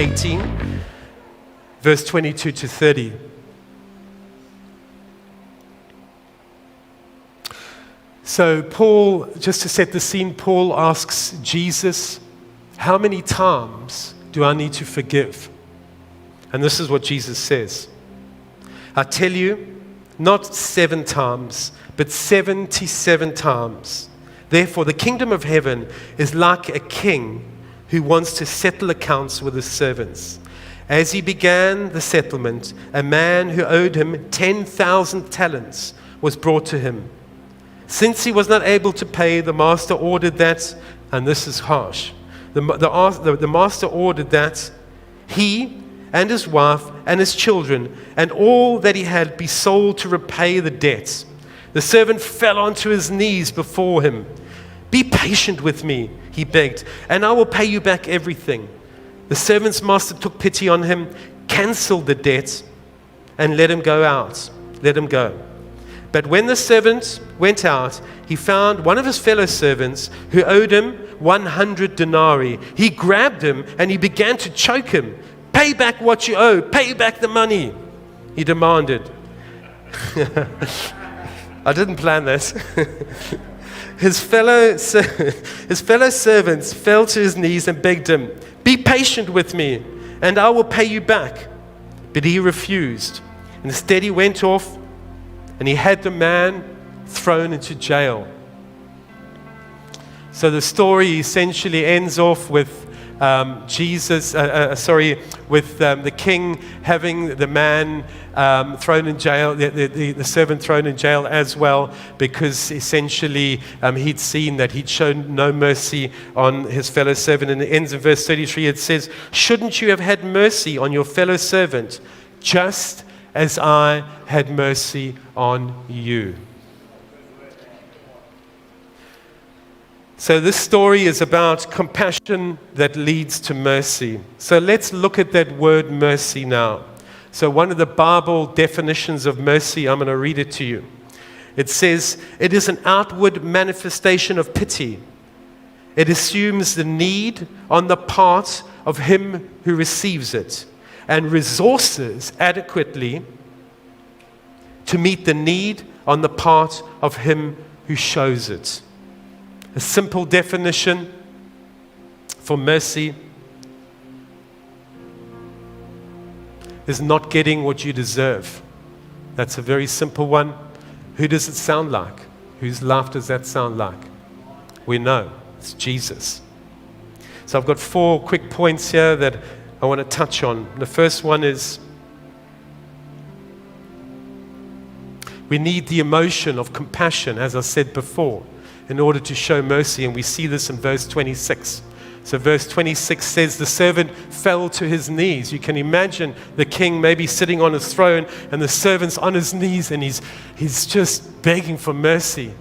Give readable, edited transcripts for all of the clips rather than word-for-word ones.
18, verse 22 to 30. So Paul, just to set the scene, Paul asks Jesus, how many times do I need to forgive? And this is what Jesus says. I tell you, not 7 times, but 77 times. Therefore, the kingdom of heaven is like a king who wants to settle accounts with his servants. As he began the settlement, a man who owed him 10,000 talents was brought to him. Since he was not able to pay, the master ordered that, and this is harsh, the master ordered that he and his wife and his children and all that he had be sold to repay the debt. The servant fell onto his knees before him. Be patient with me, he begged, and I will pay you back everything. The servant's master took pity on him, canceled the debt, and let him go out. Let him go. But when the servant went out, he found one of his fellow servants who owed him 100 denarii. He grabbed him and he began to choke him. Pay back what you owe. Pay back the money, he demanded. I didn't plan this. His fellow servants fell to his knees and begged him, be patient with me, and I will pay you back. But he refused. Instead, he went off and he had the man thrown into jail. So the story essentially ends off with the king having the man thrown in jail, the servant thrown in jail as well, because essentially he'd seen that he'd shown no mercy on his fellow servant. And it ends in verse 33, it says, shouldn't you have had mercy on your fellow servant, just as I had mercy on you? So this story is about compassion that leads to mercy. So let's look at that word mercy now. So one of the Bible definitions of mercy, I'm going to read it to you. It says, it is an outward manifestation of pity. It assumes the need on the part of him who receives it and resources adequately to meet the need on the part of him who shows it. A simple definition for mercy is not getting what you deserve. That's a very simple one. Who does it sound like? Whose life does that sound like? We know. It's Jesus. So I've got 4 quick points here that I want to touch on. The first one is we need the emotion of compassion, as I said before, in order to show mercy, and we see this in verse 26. So verse 26 says, the servant fell to his knees. You can imagine the king maybe sitting on his throne, and the servant's on his knees, and he's just begging for mercy.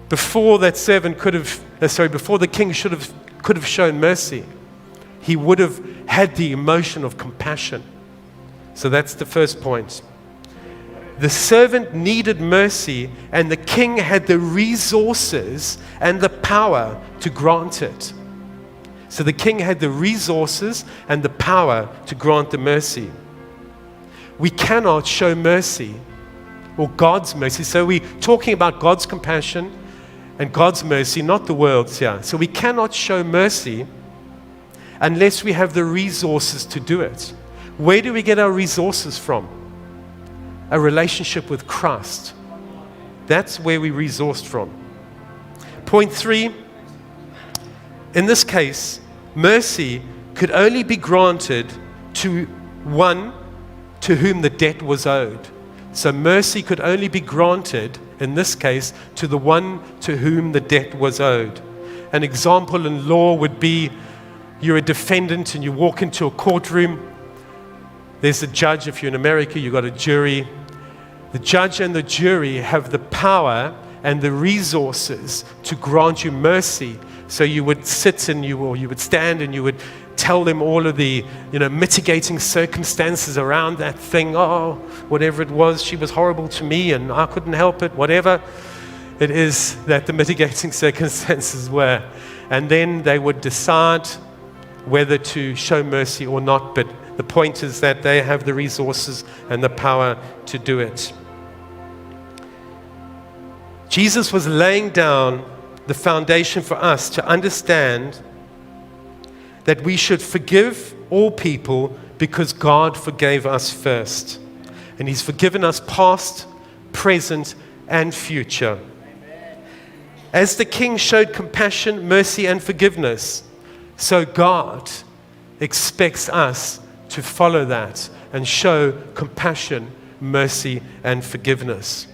Before that servant before the king could have shown mercy, he would have had the emotion of compassion. So that's the first point. The servant needed mercy, and the king had the resources and the power to grant it. So the king had the resources and the power to grant the mercy. We cannot show mercy or God's mercy. So we're talking about God's compassion and God's mercy, not the world's here. So we cannot show mercy unless we have the resources to do it. Where do we get our resources from? A relationship with Christ. That's where we resourced from. Point 3, in this case, mercy could only be granted to one to whom the debt was owed. So mercy could only be granted, in this case, to the one to whom the debt was owed. An example in law would be you're a defendant and you walk into a courtroom. There's a judge. If you're in America, you've got a jury. The judge and the jury have the power and the resources to grant you mercy. So you would sit and you would stand and you would tell them all of the mitigating circumstances around that thing. Oh, whatever it was, she was horrible to me and I couldn't help it, whatever it is that the mitigating circumstances were. And then they would decide whether to show mercy or not, but the point is that they have the resources and the power to do it. Jesus was laying down the foundation for us to understand that we should forgive all people because God forgave us first. And He's forgiven us past, present, and future. As the King showed compassion, mercy, and forgiveness, so God expects us to follow that and show compassion, mercy, and forgiveness.